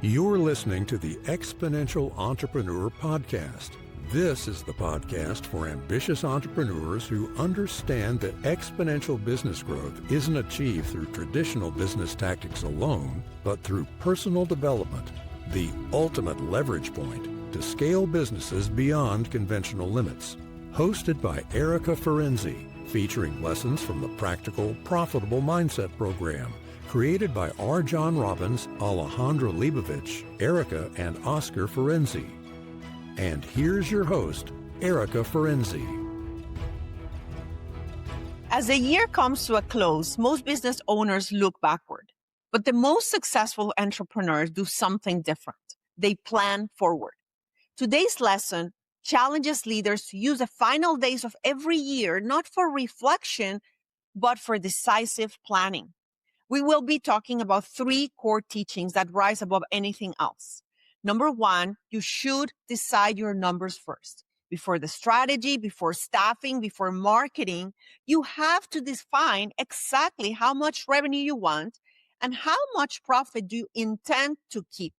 You're listening to the Exponential Entrepreneur Podcast. This is the podcast for ambitious entrepreneurs who understand that exponential business growth isn't achieved through traditional business tactics alone, but through personal development, the ultimate leverage point to scale businesses beyond conventional limits. Hosted by Erica Ferenczi, featuring lessons from the Practical, Profitable Mindset program, created by R. John Robbins, Alejandra Leibovich, Erica, and Oscar Ferenczi. And here's your host, Erica Ferenczi. As the year comes to a close, most business owners look backward. But the most successful entrepreneurs do something different. They plan forward. Today's lesson challenges leaders to use the final days of every year, not for reflection, but for decisive planning. We will be talking about 3 core teachings that rise above anything else. Number 1, you should decide your numbers first. Before the strategy, before staffing, before marketing, you have to define exactly how much revenue you want and how much profit do you intend to keep.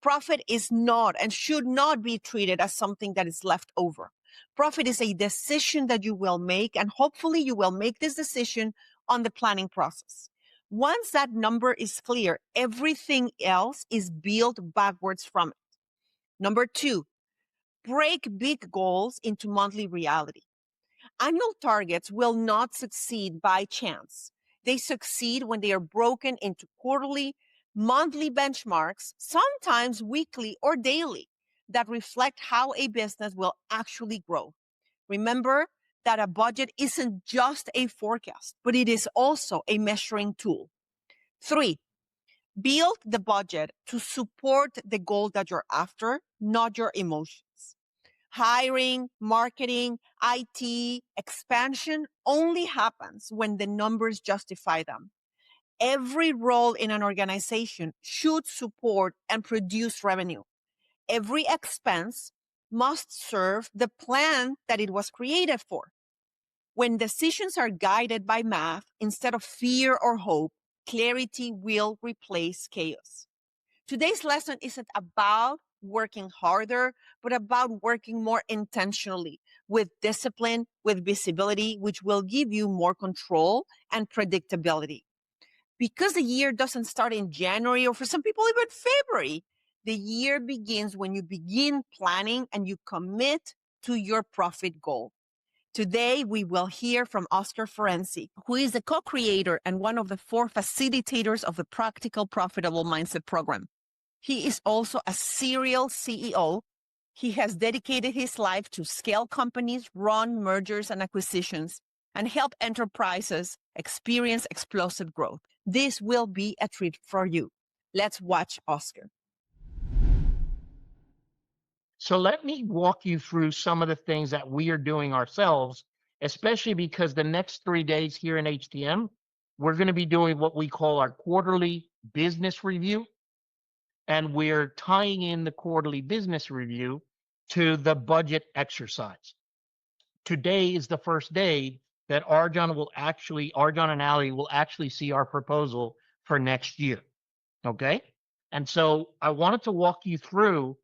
Profit is not and should not be treated as something that is left over. Profit is a decision that you will make, and hopefully you will make this decision on the planning process. Once that number is clear, everything else is built backwards from it. Number 2, break big goals into monthly reality. Annual targets will not succeed by chance. They succeed when they are broken into quarterly, monthly benchmarks, sometimes weekly or daily, that reflect how a business will actually grow. Remember that a budget isn't just a forecast, but it is also a measuring tool. 3, build the budget to support the goal that you're after, not your emotions. Hiring, marketing, IT, expansion only happens when the numbers justify them. Every role in an organization should support and produce revenue. Every expense must serve the plan that it was created for. When decisions are guided by math instead of fear or hope, clarity will replace chaos. Today's lesson isn't about working harder, but about working more intentionally, with discipline, with visibility, which will give you more control and predictability. Because the year doesn't start in January, or for some people even February, the year begins when you begin planning and you commit to your profit goal. Today, we will hear from Oscar Ferenczi, who is the co-creator and one of the 4 facilitators of the Practical, Profitable Mindset program. He is also a serial CEO. He has dedicated his life to scale companies, run mergers and acquisitions, and help enterprises experience explosive growth. This will be a treat for you. Let's watch Oscar. So let me walk you through some of the things that we are doing ourselves, especially because the next 3 days here in HTM, we're going to be doing what we call our quarterly business review. And we're tying in the quarterly business review to the budget exercise. Today is the first day that Arjan and Ali will actually see our proposal for next year. Okay? And so I wanted to walk you through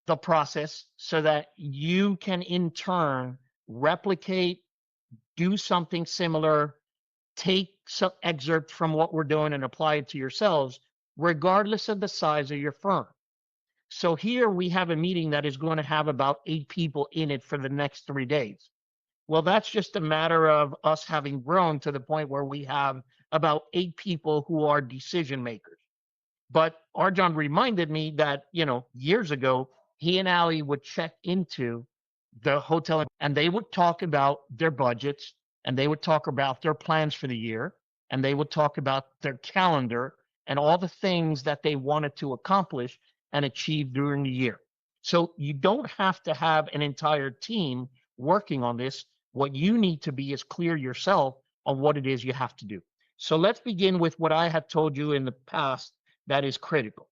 the process so that you can in turn replicate, do something similar, take some excerpt from what we're doing and apply it to yourselves, regardless of the size of your firm. So here we have a meeting that is going to have about 8 people in it for the next 3 days. Well, that's just a matter of us having grown to the point where we have about 8 people who are decision makers. But Arjan reminded me that, years ago, he and Ali would check into the hotel and they would talk about their budgets and they would talk about their plans for the year and they would talk about their calendar and all the things that they wanted to accomplish and achieve during the year. So you don't have to have an entire team working on this. What you need to be is clear yourself on what it is you have to do. So let's begin with what I have told you in the past that is critical.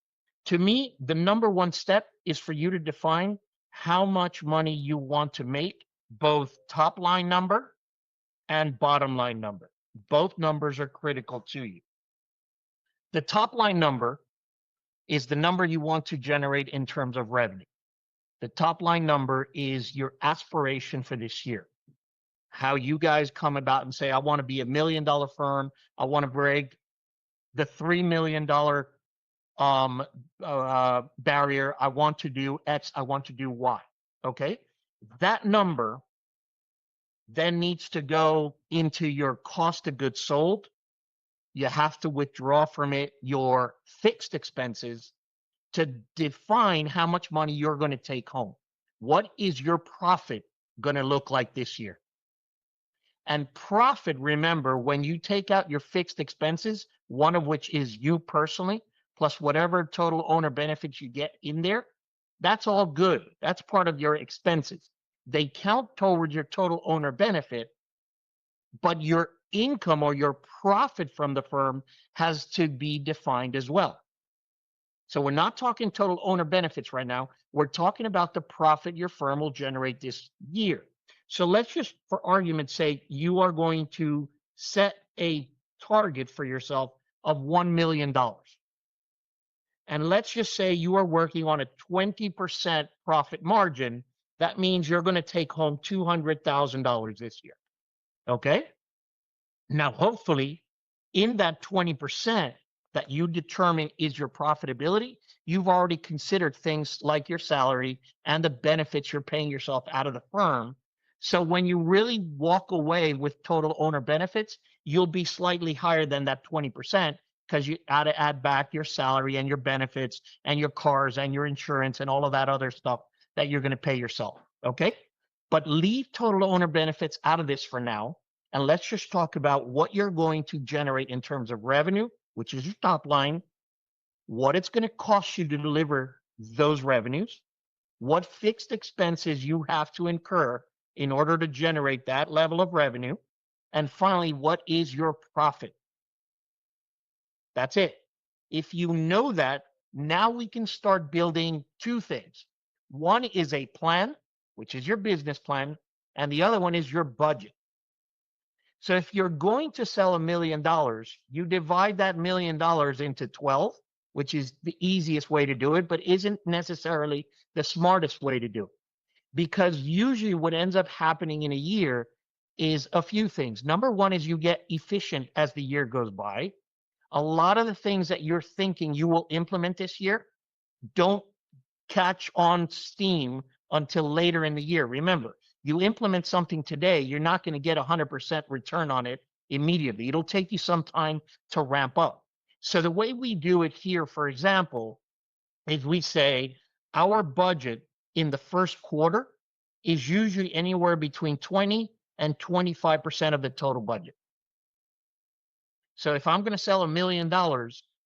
To me, the number 1 step is for you to define how much money you want to make, both top line number and bottom line number. Both numbers are critical to you. The top line number is the number you want to generate in terms of revenue. The top line number is your aspiration for this year. How you guys come about and say, I want to be $1 million firm. I want to break the $3 million barrier. I want to do X. I want to do Y. Okay. That number then needs to go into your cost of goods sold. You have to withdraw from it your fixed expenses to define how much money you're going to take home. What is your profit going to look like this year? And profit, remember, when you take out your fixed expenses, one of which is you personally, plus whatever total owner benefits you get in there, that's all good. That's part of your expenses. They count towards your total owner benefit, but your income or your profit from the firm has to be defined as well. So we're not talking total owner benefits right now. We're talking about the profit your firm will generate this year. So let's just, for argument's sake, you are going to set a target for yourself of $1 million. And let's just say you are working on a 20% profit margin. That means you're going to take home $200,000 this year. Okay? Now, hopefully, in that 20% that you determine is your profitability, you've already considered things like your salary and the benefits you're paying yourself out of the firm. So when you really walk away with total owner benefits, you'll be slightly higher than that 20% because you got to add back your salary and your benefits and your cars and your insurance and all of that other stuff that you're going to pay yourself. Okay? But leave total owner benefits out of this for now. And let's just talk about what you're going to generate in terms of revenue, which is your top line, what it's going to cost you to deliver those revenues, what fixed expenses you have to incur in order to generate that level of revenue, and finally, what is your profit? That's it. If you know that, now we can start building two things. One is a plan, which is your business plan, and the other one is your budget. So if you're going to sell $1 million, you divide that $1 million into 12, which is the easiest way to do it, but isn't necessarily the smartest way to do it. Because usually what ends up happening in a year is a few things. Number one is you get efficient as the year goes by. A lot of the things that you're thinking you will implement this year don't catch on steam until later in the year. Remember, you implement something today, you're not going to get 100% return on it immediately. It'll take you some time to ramp up. So the way we do it here, for example, is we say our budget in the first quarter is usually anywhere between 20 and 25% of the total budget. So if I'm going to sell $1 million,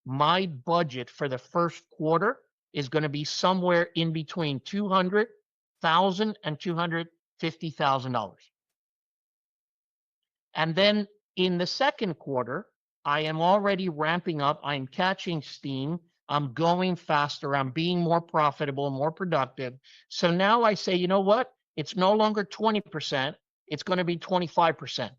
my budget for the first quarter is going to be somewhere in between $200,000 and $250,000. And then in the second quarter, I am already ramping up. I'm catching steam. I'm going faster. I'm being more profitable, more productive. So now I say, you know what? It's no longer 20%. It's going to be 25%.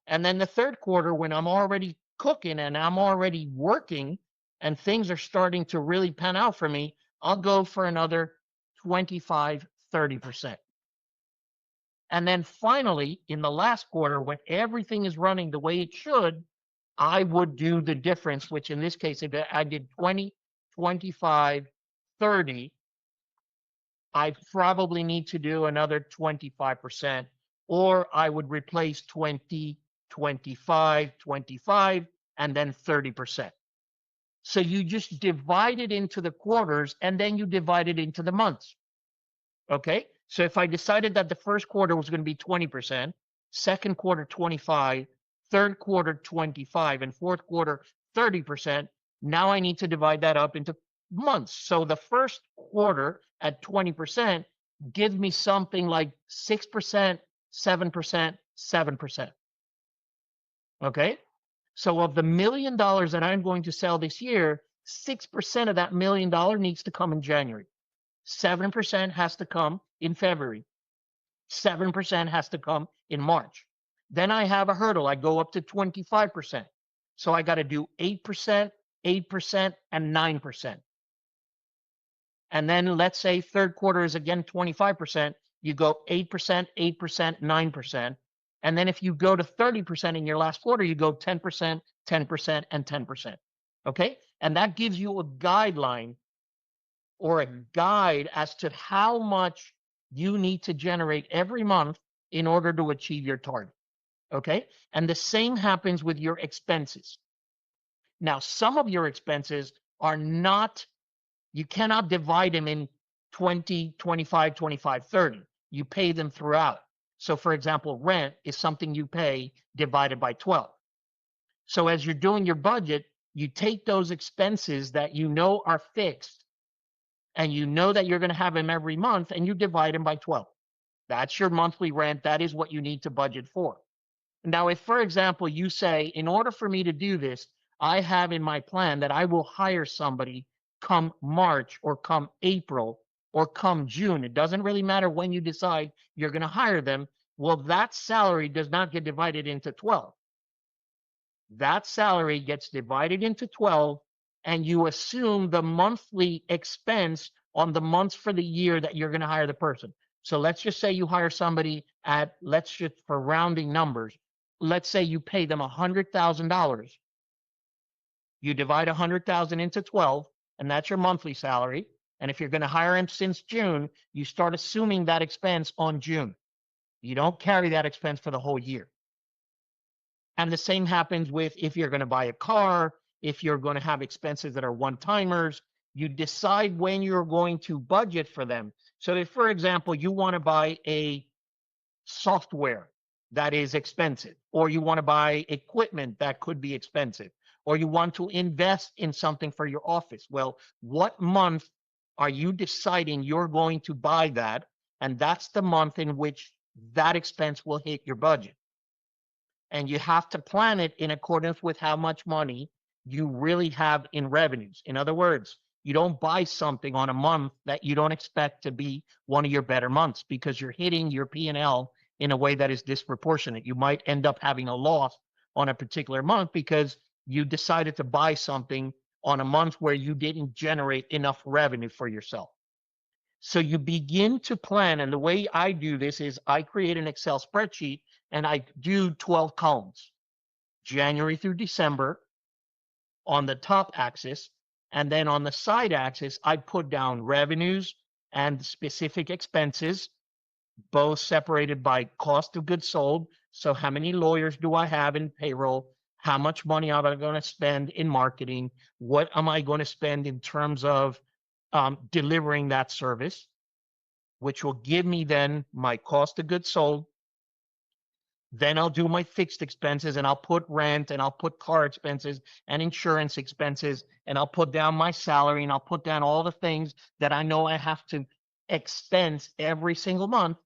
And then the third quarter, when I'm already cooking and I'm already working and things are starting to really pan out for me, I'll go for another 25, 30%. And then finally, in the last quarter, when everything is running the way it should, I would do the difference, which in this case, if I did 20, 25, 30, I probably need to do another 25%, or I would replace 20, 25, 25, and then 30%. So you just divide it into the quarters, and then you divide it into the months. Okay? So if I decided that the first quarter was going to be 20%, second quarter 25, third quarter 25, and fourth quarter 30%, now I need to divide that up into months. So the first quarter at 20% gives me something like 6%, 7%, 7%. Okay? So of the $1 million that I'm going to sell this year, 6% of that $1 million needs to come in January. 7% has to come in February. 7% has to come in March. Then I have a hurdle. I go up to 25%. So I got to do 8%, 8%, and 9%. And then let's say third quarter is again 25%, you go 8%, 8%, 9%. And then if you go to 30% in your last quarter, you go 10%, 10%, and 10%. Okay? And that gives you a guideline or a guide as to how much you need to generate every month in order to achieve your target. Okay? And the same happens with your expenses. Now, some of your expenses are not, you cannot divide them in 20, 25, 25, 30. You pay them throughout. So for example, rent is something you pay divided by 12. So as you're doing your budget, you take those expenses that you know are fixed and you know that you're going to have them every month and you divide them by 12. That's your monthly rent. That is what you need to budget for. Now, if, for example, you say, in order for me to do this, I have in my plan that I will hire somebody come March or come April or come June. It doesn't really matter when you decide you're going to hire them. Well, that salary does not get divided into 12. That salary gets divided into 12, and you assume the monthly expense on the months for the year that you're going to hire the person. So let's just say you hire somebody at, let's just, for rounding numbers, let's say you pay them $100,000. You divide 100,000 into 12, and that's your monthly salary. And if you're going to hire him since June, you start assuming that expense on June. You don't carry that expense for the whole year. And the same happens with if you're going to buy a car, if you're going to have expenses that are one-timers, you decide when you're going to budget for them. So if, for example, you want to buy a software that is expensive, or you want to buy equipment that could be expensive, or you want to invest in something for your office. Well, what month are you deciding you're going to buy that? And that's the month in which that expense will hit your budget. And you have to plan it in accordance with how much money you really have in revenues. In other words, you don't buy something on a month that you don't expect to be one of your better months, because you're hitting your P&L in a way that is disproportionate. You might end up having a loss on a particular month because you decided to buy something on a month where you didn't generate enough revenue for yourself. So you begin to plan, and the way I do this is I create an Excel spreadsheet and I do 12 columns, January through December on the top axis, and then on the side axis, I put down revenues and specific expenses, both separated by cost of goods sold. So how many lawyers do I have in payroll? How much money am I going to spend in marketing? What am I going to spend in terms of delivering that service, which will give me then my cost of goods sold. Then I'll do my fixed expenses, and I'll put rent, and I'll put car expenses and insurance expenses, and I'll put down my salary, and I'll put down all the things that I know I have to expense every single month.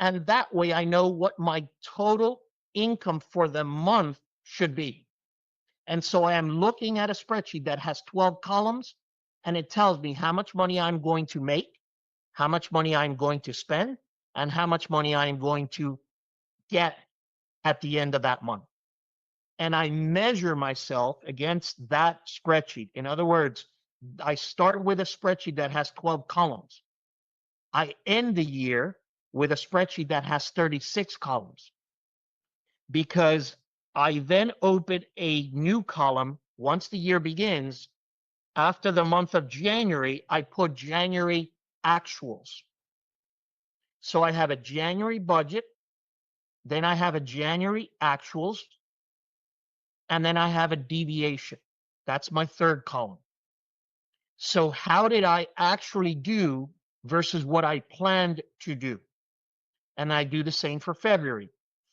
And that way I know what my total income for the month should be. And so I am looking at a spreadsheet that has 12 columns, and it tells me how much money I'm going to make, how much money I'm going to spend, and how much money I'm going to get at the end of that month. And I measure myself against that spreadsheet. In other words, I start with a spreadsheet that has 12 columns. I end the year with a spreadsheet that has 36 columns, because I then open a new column once the year begins. After the month of January, I put January actuals. So I have a January budget, then I have a January actuals, and then I have a deviation. That's my third column. So how did I actually do versus what I planned to do? And I do the same for February.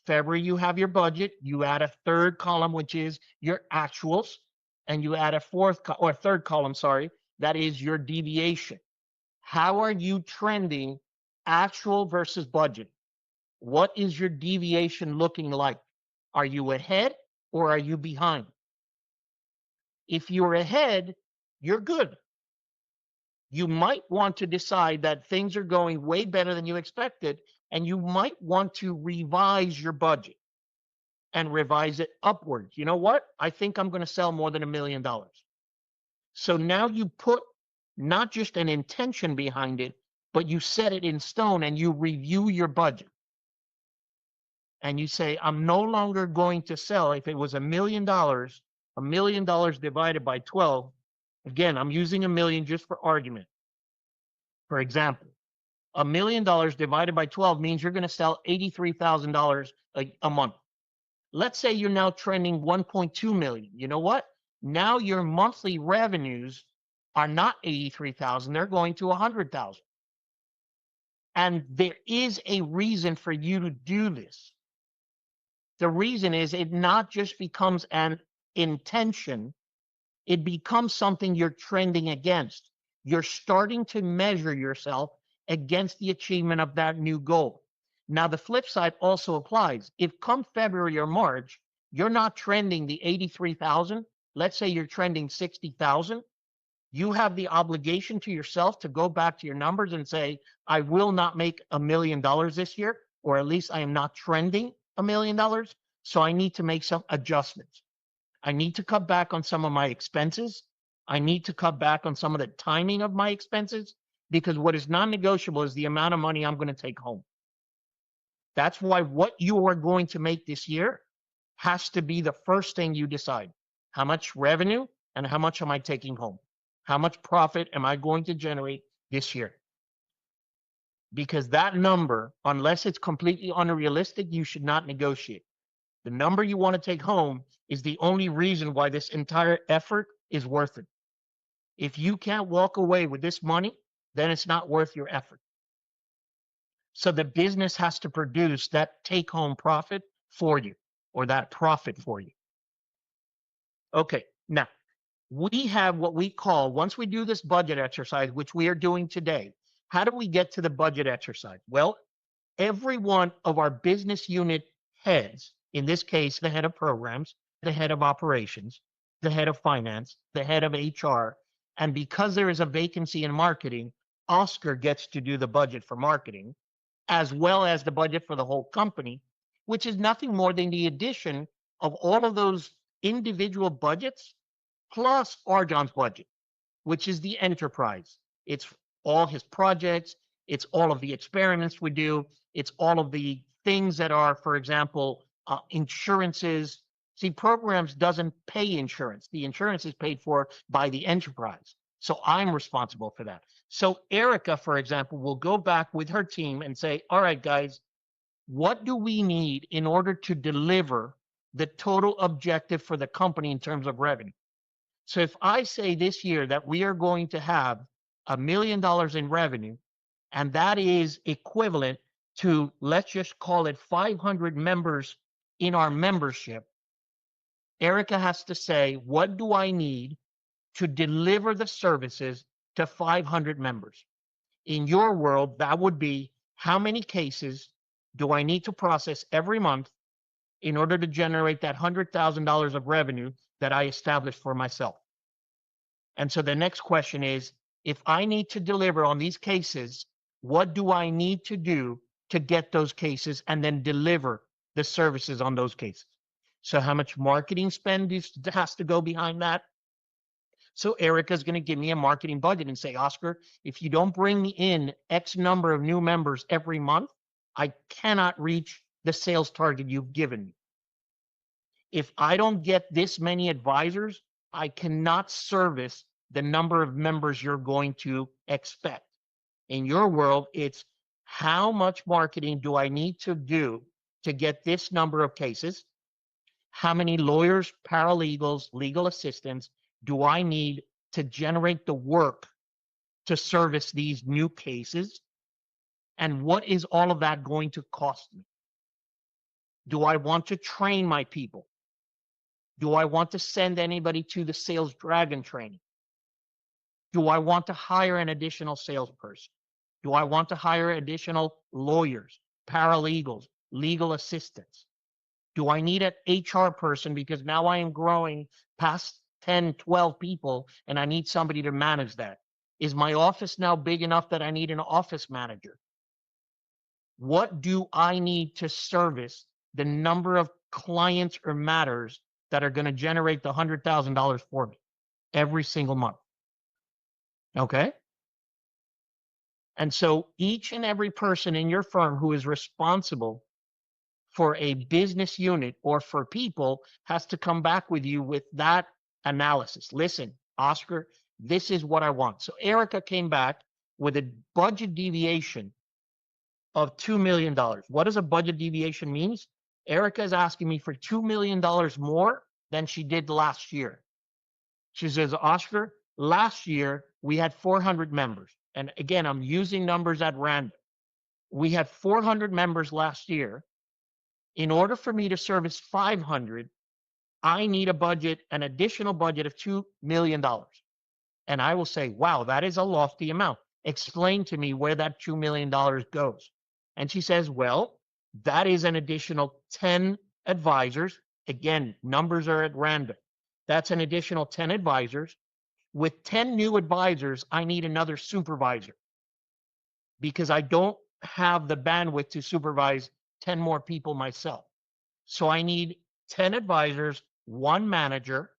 February, you have your budget, you add a third column, which is your actuals, and you add a third column, sorry, that is your deviation. How are you trending actual versus budget? What is your deviation looking like? Are you ahead or are you behind? If you're ahead, you're good. You might want to decide that things are going way better than you expected, and you might want to revise your budget and revise it upwards. You know what? I think I'm going to sell more than $1 million. So now you put not just an intention behind it, but you set it in stone and you review your budget. And you say, I'm no longer going to sell. If it was $1 million divided by 12, again, I'm using a million just for argument. For example, $1 million divided by 12 means you're going to sell $83,000 a month. Let's say you're now trending 1.2 million. You know what? Now your monthly revenues are not 83,000, they're going to 100,000. And there is a reason for you to do this. The reason is it not just becomes an intention, it becomes something you're trending against. You're starting to measure yourself against the achievement of that new goal. Now, the flip side also applies. If come February or March, you're not trending the 83,000, let's say you're trending 60,000, you have the obligation to yourself to go back to your numbers and say, I will not make $1 million this year, or at least I am not trending $1 million. So I need to make some adjustments. I need to cut back on some of my expenses. I need to cut back on some of the timing of my expenses, because what is non-negotiable is the amount of money I'm going to take home. That's why what you are going to make this year has to be the first thing you decide. How much revenue and how much am I taking home? How much profit am I going to generate this year? Because that number, unless it's completely unrealistic, you should not negotiate. The number you want to take home is the only reason why this entire effort is worth it. If you can't walk away with this money, then it's not worth your effort. So the business has to produce that take-home profit for you, or that profit for you. Okay, now we have what we call, once we do this budget exercise, which we are doing today, how do we get to the budget exercise? Well, every one of our business unit heads, in this case, the head of programs, the head of operations, the head of finance, the head of HR, and because there is a vacancy in marketing, Oscar gets to do the budget for marketing, as well as the budget for the whole company, which is nothing more than the addition of all of those individual budgets plus Arjon's budget, which is the enterprise. It's all his projects, it's all of the experiments we do, it's all of the things that are, for example, insurances. See, programs doesn't pay insurance. The insurance is paid for by the enterprise. So I'm responsible for that. So Erica, for example, will go back with her team and say, all right, guys, what do we need in order to deliver the total objective for the company in terms of revenue? So if I say this year that we are going to have $1 million in revenue, and that is equivalent to, let's just call it 500 members in our membership, Erica has to say, what do I need to deliver the services to 500 members? In your world, that would be, how many cases do I need to process every month in order to generate that $100,000 of revenue that I established for myself? And so the next question is, if I need to deliver on these cases, what do I need to do to get those cases and then deliver the services on those cases? So how much marketing spend has to go behind that? So Erica's going to give me a marketing budget and say, Oscar, if you don't bring me in X number of new members every month, I cannot reach the sales target you've given me. If I don't get this many advisors, I cannot service the number of members you're going to expect. In your world, it's how much marketing do I need to do to get this number of cases? How many lawyers, paralegals, legal assistants do I need to generate the work to service these new cases? And what is all of that going to cost me? Do I want to train my people? Do I want to send anybody to the sales dragon training? Do I want to hire an additional salesperson? Do I want to hire additional lawyers, paralegals, legal assistants? Do I need an HR person because now I am growing past 10, 12 people and I need somebody to manage that? Is my office now big enough that I need an office manager? What do I need to service the number of clients or matters that are going to generate the $100,000 for me every single month? Okay. And so each and every person in your firm who is responsible for a business unit or for people has to come back with you with that analysis. Listen, Oscar, this is what I want. So Erica came back with a budget deviation of $2 million. What does a budget deviation means? Erica is asking me for $2 million more than she did last year. She says, Oscar, last year we had 400 members. And again, I'm using numbers at random. We had 400 members last year. In order for me to service 500, I need a budget, an additional budget of $2 million. And I will say, wow, that is a lofty amount. Explain to me where that $2 million goes. And she says, well, that is an additional 10 advisors. Again, numbers are at random. That's an additional 10 advisors. With 10 new advisors, I need another supervisor because I don't have the bandwidth to supervise 10 more people myself. So I need 10 advisors, one manager.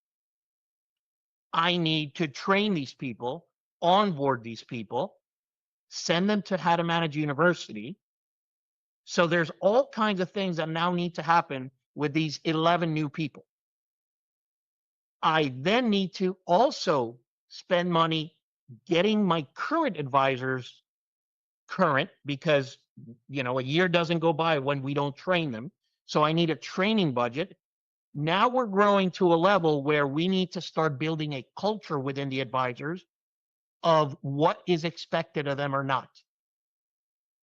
I need to train these people, onboard these people, send them to How to Manage University. So there's all kinds of things that now need to happen with these 11 new people. I then need to also spend money getting my current advisors current because, a year doesn't go by when we don't train them. So I need a training budget. Now we're growing to a level where we need to start building a culture within the advisors of what is expected of them or not.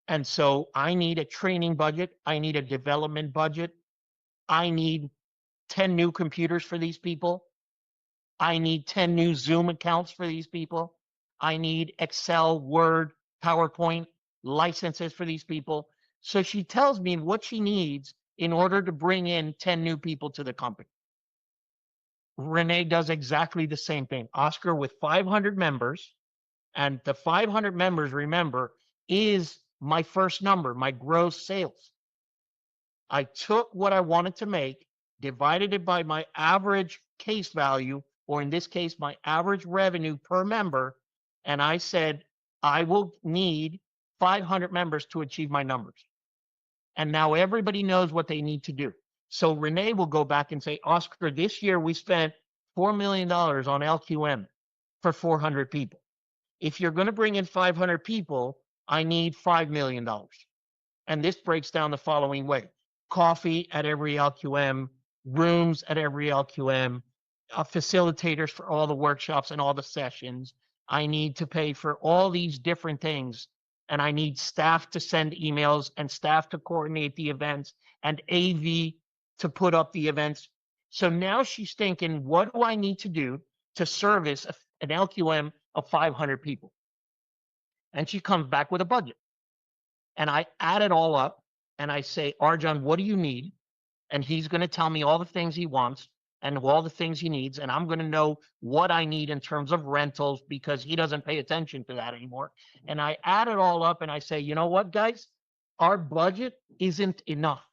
And so I need a training budget. I need a development budget. I need 10 new computers for these people. I need 10 new Zoom accounts for these people. I need Excel, Word, PowerPoint licenses for these people. So she tells me what she needs in order to bring in 10 new people to the company. Renee does exactly the same thing. Oscar with 500 members, and the 500 members, remember, is my first number, my gross sales. I took what I wanted to make, divided it by my average case value, or in this case, my average revenue per member, and I said, I will need 500 members to achieve my numbers. And now everybody knows what they need to do. So Renee will go back and say, Oscar, this year we spent $4 million on LQM for 400 people. If you're going to bring in 500 people, I need $5 million. And this breaks down the following way. Coffee at every LQM, rooms at every LQM, facilitators for all the workshops and all the sessions. I need to pay for all these different things. And I need staff to send emails and staff to coordinate the events and AV to put up the events. So now she's thinking, what do I need to do to service an LQM of 500 people? And she comes back with a budget. And I add it all up and I say, Arjan, what do you need? And he's going to tell me all the things he wants and all the things he needs. And I'm going to know what I need in terms of rentals because he doesn't pay attention to that anymore. And I add it all up and I say, you know what, guys? Our budget isn't enough.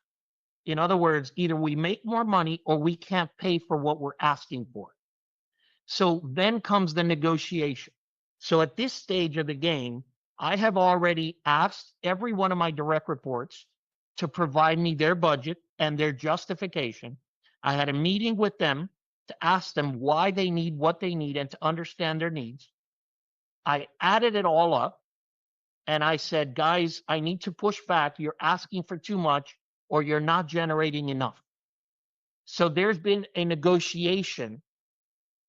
In other words, either we make more money or we can't pay for what we're asking for. So then comes the negotiation. So at this stage of the game, I have already asked every one of my direct reports to provide me their budget and their justification. I had a meeting with them to ask them why they need what they need and to understand their needs. I added it all up and I said, guys, I need to push back. You're asking for too much or you're not generating enough. So there's been a negotiation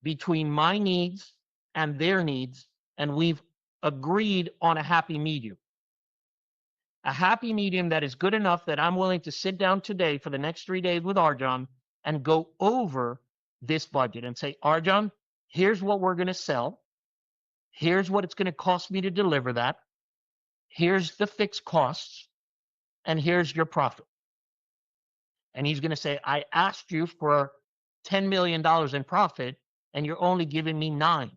between my needs and their needs, and we've agreed on a happy medium. A happy medium that is good enough that I'm willing to sit down today for the next 3 days with Arjan and go over this budget and say, Arjan, here's what we're going to sell. Here's what it's going to cost me to deliver that. Here's the fixed costs. And here's your profit. And he's going to say, I asked you for $10 million in profit, and you're only giving me 9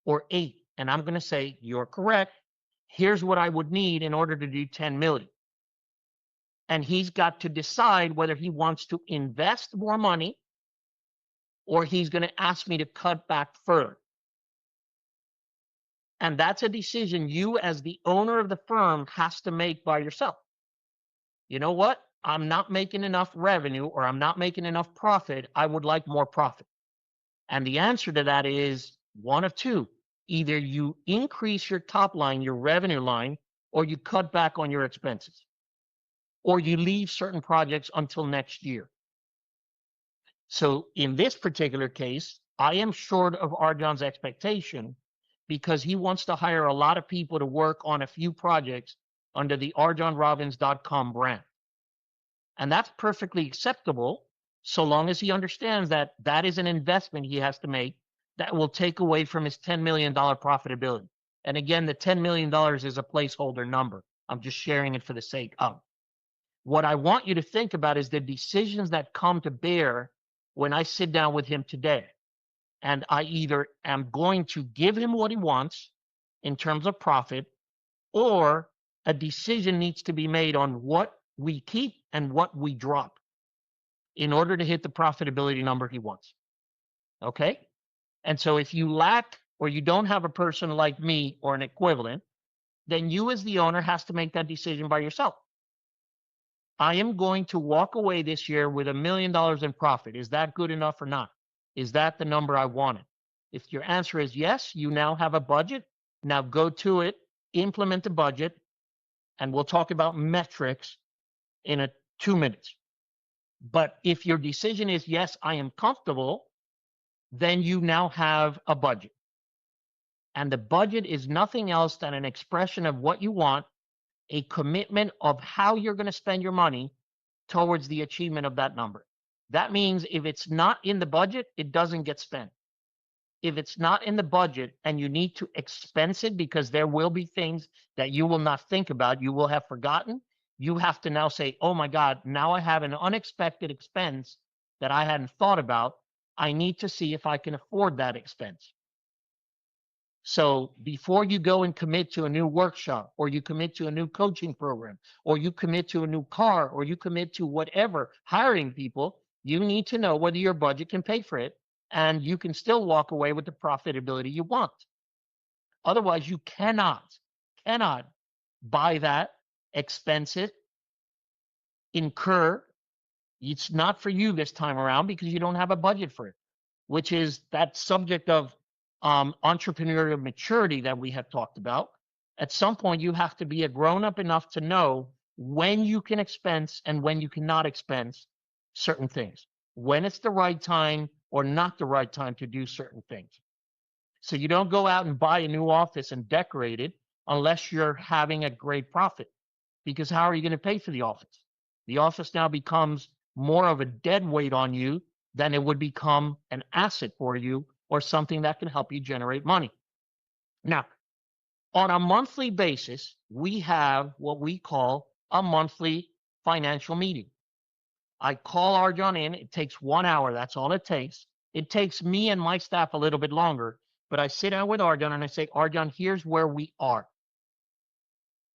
or 8. And I'm going to say, you're correct. Here's what I would need in order to do 10 million. And he's got to decide whether he wants to invest more money or he's going to ask me to cut back further. And that's a decision you as the owner of the firm has to make by yourself. You know what? I'm not making enough revenue or I'm not making enough profit. I would like more profit. And the answer to that is one of two. Either you increase your top line, your revenue line, or you cut back on your expenses, or you leave certain projects until next year. So in this particular case, I am short of Arjan's expectation because he wants to hire a lot of people to work on a few projects under the arjanrobbins.com brand. And that's perfectly acceptable so long as he understands that that is an investment he has to make that will take away from his $10 million profitability. And again, the $10 million is a placeholder number. I'm just sharing it for the sake of. What I want you to think about is the decisions that come to bear when I sit down with him today. And I either am going to give him what he wants in terms of profit, or a decision needs to be made on what we keep and what we drop in order to hit the profitability number he wants. Okay? And so if you lack or you don't have a person like me or an equivalent, then you as the owner has to make that decision by yourself. I am going to walk away this year with $1 million in profit. Is that good enough or not? Is that the number I wanted? If your answer is yes, you now have a budget. Now go to it, implement the budget, and we'll talk about metrics in 2 minutes. But if your decision is yes, I am comfortable, then you now have a budget. And the budget is nothing else than an expression of what you want, a commitment of how you're going to spend your money towards the achievement of that number. That means if it's not in the budget, it doesn't get spent. If it's not in the budget and you need to expense it because there will be things that you will not think about, you will have forgotten, you have to now say, oh my God, now I have an unexpected expense that I hadn't thought about. I need to see if I can afford that expense. So before you go and commit to a new workshop, or you commit to a new coaching program, or you commit to a new car, or you commit to whatever, hiring people, you need to know whether your budget can pay for it, and you can still walk away with the profitability you want. Otherwise, you cannot buy that, expense it, incur. It's not for you this time around because you don't have a budget for it, which is that subject of entrepreneurial maturity that we have talked about. At some point, you have to be a grown-up enough to know when you can expense and when you cannot expense certain things, when it's the right time or not the right time to do certain things. So you don't go out and buy a new office and decorate it unless you're having a great profit, because how are you going to pay for the office? The office now becomes more of a dead weight on you than it would become an asset for you or something that can help you generate money. Now, on a monthly basis, we have what we call a monthly financial meeting. I call Arjan in. It takes 1 hour. That's all it takes. It takes me and my staff a little bit longer, but I sit down with Arjan and I say, Arjan, here's where we are.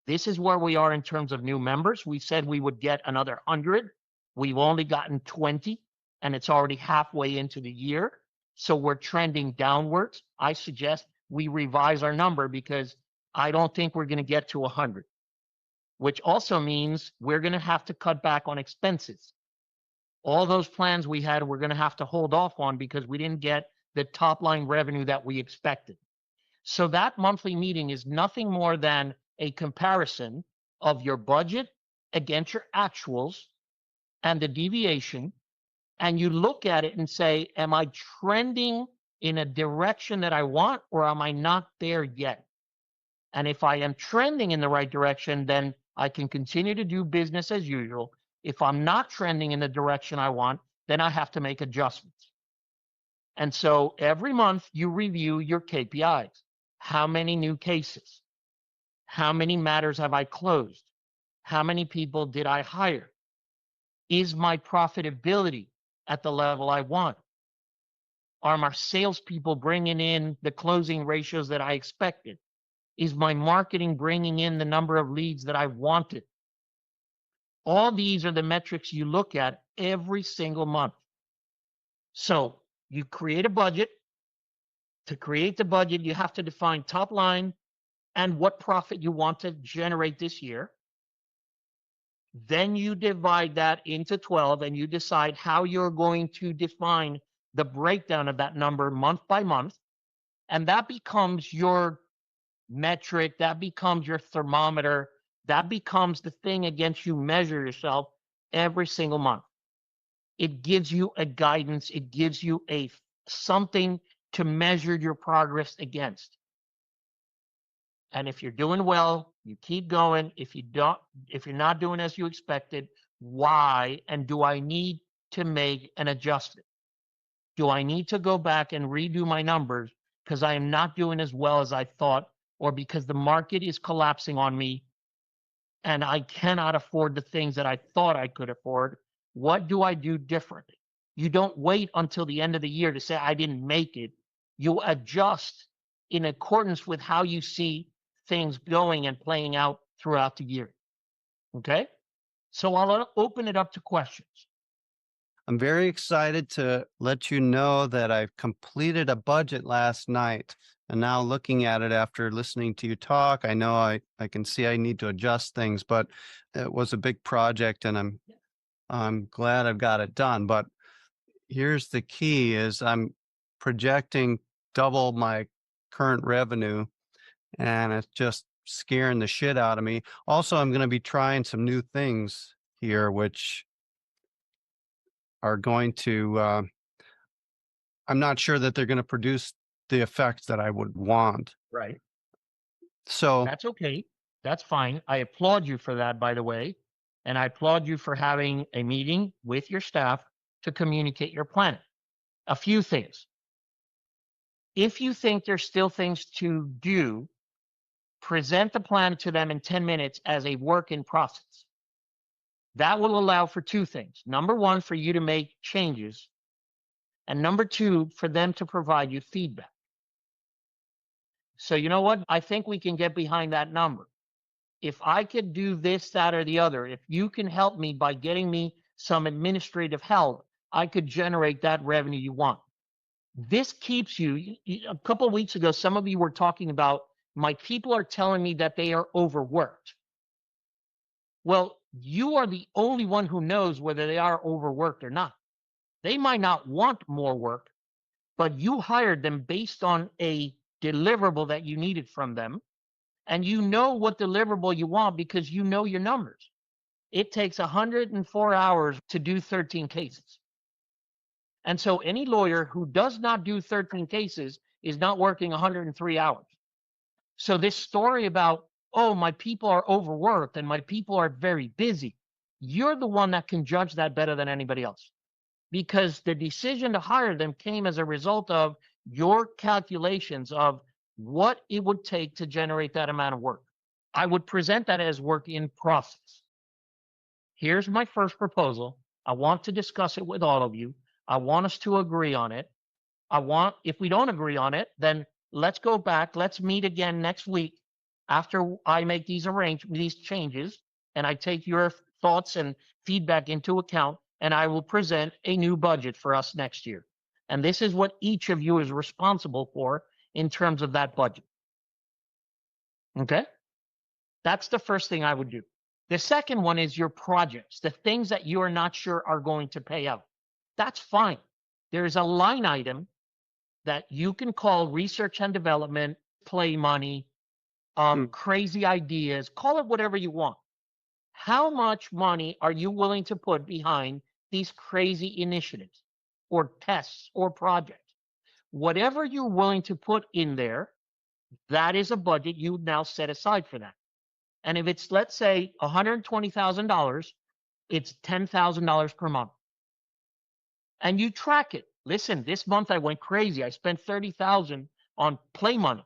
This is where we are in terms of new members. We said we would get another 100. We've only gotten 20, and it's already halfway into the year. So we're trending downwards. I suggest we revise our number because I don't think we're going to get to 100, which also means we're going to have to cut back on expenses. All those plans we had, we're going to have to hold off on because we didn't get the top line revenue that we expected. So that monthly meeting is nothing more than a comparison of your budget against your actuals and the deviation. And you look at it and say, am I trending in a direction that I want, or am I not there yet? And if I am trending in the right direction, then I can continue to do business as usual. If I'm not trending in the direction I want, then I have to make adjustments. And so every month you review your KPIs. How many new cases? How many matters have I closed? How many people did I hire? Is my profitability at the level I want? Are my salespeople bringing in the closing ratios that I expected? Is my marketing bringing in the number of leads that I wanted? All these are the metrics you look at every single month. So you create a budget To create the budget, you have to define top line and what profit you want to generate this year. Then you divide that into 12 and you decide how you're going to define the breakdown of that number month by month. And that becomes your metric, that becomes your thermometer, that becomes the thing against you measure yourself every single month. It gives you a guidance, it gives you a something to measure your progress against. And if you're doing well, you keep going. If you're not doing as you expected, why? And do I need to make an adjustment? Do I need to go back and redo my numbers because I am not doing as well as I thought, or because the market is collapsing on me and I cannot afford the things that I thought I could afford? What do I do differently? You don't wait until the end of the year to say, I didn't make it. You adjust in accordance with how you see things going and playing out throughout the year. Okay? So I'll open it up to questions. I'm very excited to let you know that I've completed a budget last night. And now looking at it after listening to you talk, I know I can see I need to adjust things, but it was a big project and I'm glad I've got it done. But here's the key is I'm projecting double my current revenue, and it's just scaring the shit out of me. Also, I'm going to be trying some new things here, which are going to, I'm not sure that they're going to produce the effects that I would want. Right. So that's okay. That's fine. I applaud you for that, by the way. And I applaud you for having a meeting with your staff to communicate your plan. A few things. If you think there's still things to do, present the plan to them in 10 minutes as a work in process. That will allow for two things. Number one, for you to make changes. And number two, for them to provide you feedback. So you know what? I think we can get behind that number. If I could do this, that, or the other, if you can help me by getting me some administrative help, I could generate that revenue you want. This keeps you, a couple of weeks ago, some of you were talking about, my people are telling me that they are overworked. Well, you are the only one who knows whether they are overworked or not. They might not want more work, but you hired them based on a deliverable that you needed from them. And you know what deliverable you want because you know your numbers. It takes 104 hours to do 13 cases. And so any lawyer who does not do 13 cases is not working 103 hours. So this story about, oh, my people are overworked and my people are very busy, you're the one that can judge that better than anybody else. Because the decision to hire them came as a result of your calculations of what it would take to generate that amount of work. I would present that as work in process. Here's my first proposal. I want to discuss it with all of you. I want us to agree on it. If we don't agree on it, then let's go back. Let's meet again next week after I make these changes, and I take your thoughts and feedback into account, and I will present a new budget for us next year. And this is what each of you is responsible for in terms of that budget. Okay? That's the first thing I would do. The second one is your projects, the things that you are not sure are going to pay out. That's fine. There is a line item that you can call research and development, play money, crazy ideas, call it whatever you want. How much money are you willing to put behind these crazy initiatives or tests or projects? Whatever you're willing to put in there, that is a budget you now set aside for that. And if it's, let's say, $120,000, it's $10,000 per month. And you track it. Listen, this month I went crazy. I spent $30,000 on play money,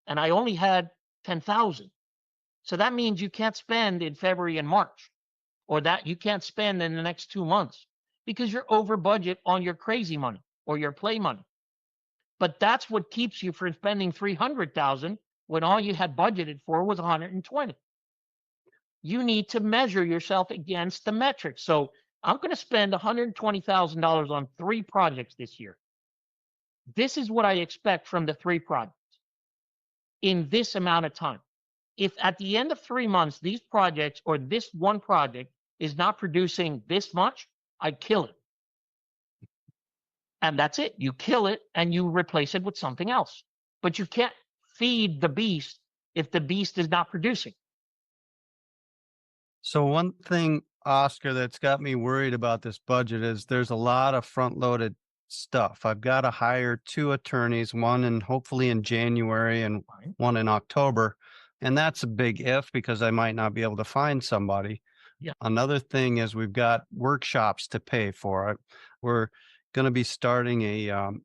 and I only had $10,000. So that means you can't spend in February and March, or that you can't spend in the next 2 months because you're over budget on your crazy money or your play money. But that's what keeps you from spending $300,000 when all you had budgeted for was $120,000. You need to measure yourself against the metrics. So I'm going to spend $120,000 on 3 projects this year. this is what I expect from the 3 projects in this amount of time. If at the end of 3 months, these projects or this one project is not producing this much, I kill it. And that's it. You kill it and you replace it with something else. But you can't feed the beast if the beast is not producing. So one thing, Oscar, that's got me worried about this budget is there's a lot of front-loaded stuff. I've got to hire 2 attorneys, one in hopefully in January and Right. one in October. And that's a big if because I might not be able to find somebody. Yeah. Another thing is we've got workshops to pay for. We're going to be starting a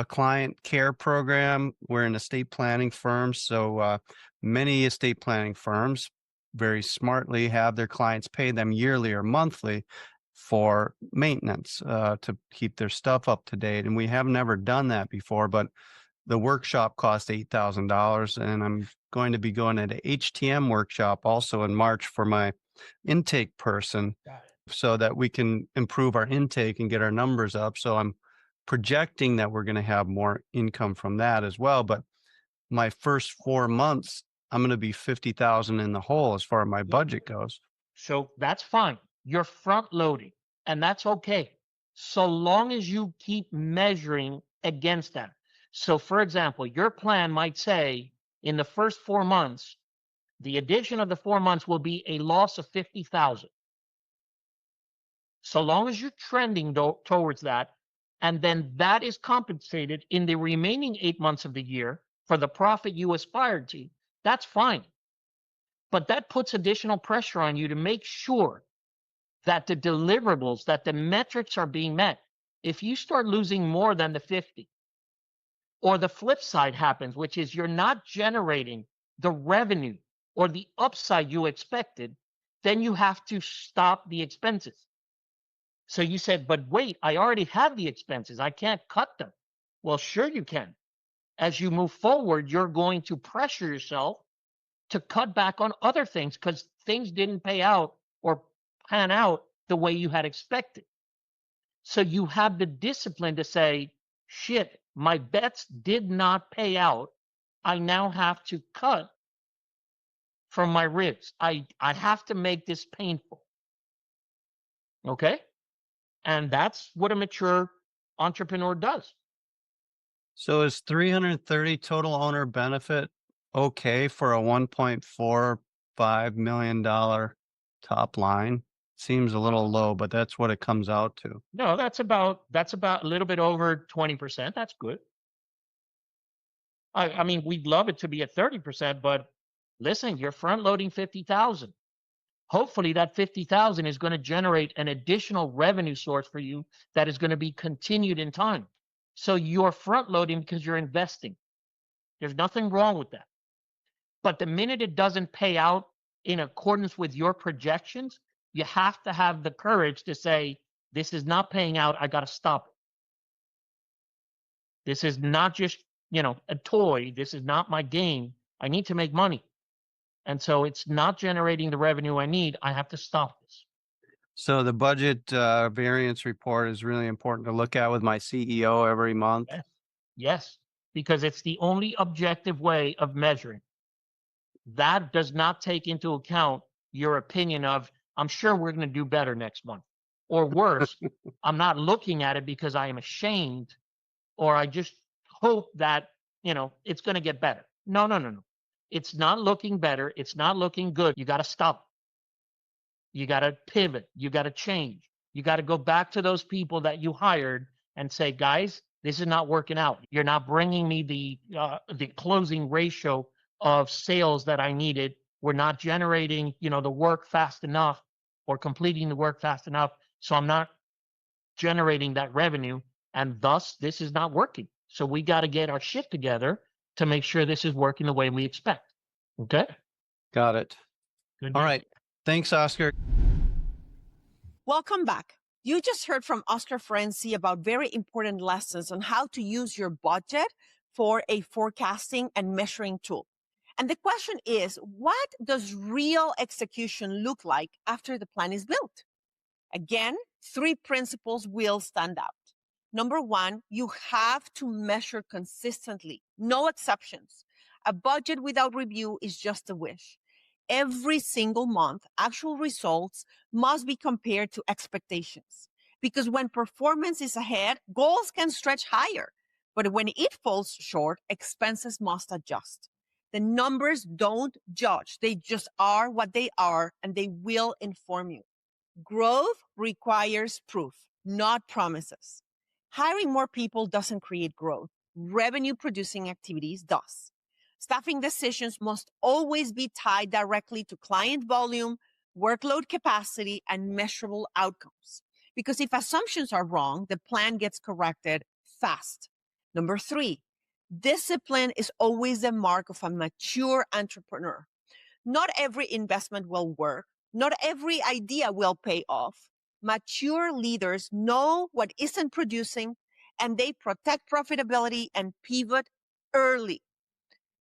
client care program. We're an estate planning firm, so many estate planning firms very smartly have their clients pay them yearly or monthly for maintenance to keep their stuff up to date. And we have never done that before, but the workshop cost $8,000, and I'm going to be going at an HTM workshop also in March for my intake person so that we can improve our intake and get our numbers up. So I'm projecting that we're going to have more income from that as well. But my first 4 months, I'm going to be 50,000 in the hole as far as my budget goes. So that's fine. You're front loading, and that's okay. So long as you keep measuring against that. So for example, your plan might say in the first 4 months, the addition of the 4 months will be a loss of 50,000. So long as you're trending towards that, and then that is compensated in the remaining 8 months of the year for the profit you aspired to, that's fine. But that puts additional pressure on you to make sure that the deliverables, that the metrics are being met. If you start losing more than the 50, or the flip side happens, which is you're not generating the revenue or the upside you expected, then you have to stop the expenses. So you said, but wait, I already have the expenses. I can't cut them. Well, sure you can. As you move forward, you're going to pressure yourself to cut back on other things because things didn't pay out or pan out the way you had expected. So you have the discipline to say, shit, my bets did not pay out. I now have to cut from my ribs. I have to make this painful. Okay? And that's what a mature entrepreneur does. So is 330 total owner benefit okay for a $1.45 million top line? Seems a little low, but that's what it comes out to. No, that's about a little bit over 20%. That's good. I mean, we'd love it to be at 30%, but listen, you're front loading 50,000. Hopefully that 50,000 is going to generate an additional revenue source for you that is going to be continued in time. So you're front loading because you're investing. There's nothing wrong with that. But the minute it doesn't pay out in accordance with your projections, you have to have the courage to say, this is not paying out. I got to stop it. This is not just, a toy. This is not my game. I need to make money. And so it's not generating the revenue I need. I have to stop this. So the budget variance report is really important to look at with my CEO every month. Yes, because it's the only objective way of measuring. That does not take into account your opinion of, I'm sure we're going to do better next month. Or worse, I'm not looking at it because I am ashamed or I just hope that, it's going to get better. No. It's not looking better. It's not looking good. You got to stop. You got to pivot. You got to change. You got to go back to those people that you hired and say, guys, this is not working out. You're not bringing me the closing ratio of sales that I needed. We're not generating, the work fast enough or completing the work fast enough. So I'm not generating that revenue. And thus, this is not working. So we got to get our shit together to make sure this is working the way we expect. Okay? Got it. Good. All right. Thanks, Oscar. Welcome back. You just heard from Oscar Ferenczi about very important lessons on how to use your budget for a forecasting and measuring tool. And the question is, what does real execution look like after the plan is built? Again, 3 principles will stand out. Number one, you have to measure consistently, no exceptions. A budget without review is just a wish. Every single month, actual results must be compared to expectations. Because when performance is ahead, goals can stretch higher. But when it falls short, expenses must adjust. The numbers don't judge. They just are what they are, and they will inform you. Growth requires proof, not promises. Hiring more people doesn't create growth. Revenue producing activities does. Staffing decisions must always be tied directly to client volume, workload capacity, and measurable outcomes. Because if assumptions are wrong, the plan gets corrected fast. Number three, discipline is always the mark of a mature entrepreneur. Not every investment will work. Not every idea will pay off. Mature leaders know what isn't producing, and they protect profitability and pivot early.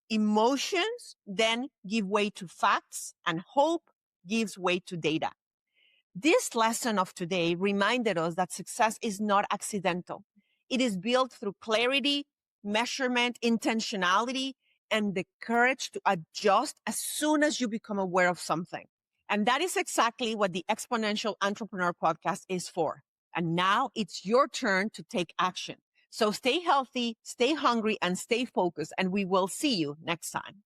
Emotions then give way to facts, and hope gives way to data. This lesson of today reminded us that success is not accidental. It is built through clarity, measurement, intentionality, and the courage to adjust as soon as you become aware of something. And that is exactly what the Exponential Entrepreneur Podcast is for. And now it's your turn to take action. So stay healthy, stay hungry, and stay focused, and we will see you next time.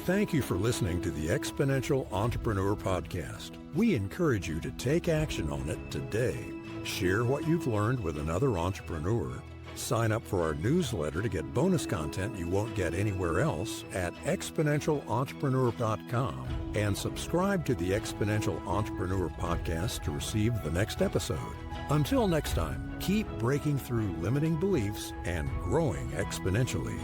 Thank you for listening to the Exponential Entrepreneur Podcast. We encourage you to take action on it today. Share what you've learned with another entrepreneur. Sign up for our newsletter to get bonus content you won't get anywhere else at exponentialentrepreneur.com, and subscribe to the Exponential Entrepreneur Podcast to receive the next episode. Until next time, keep breaking through limiting beliefs and growing exponentially.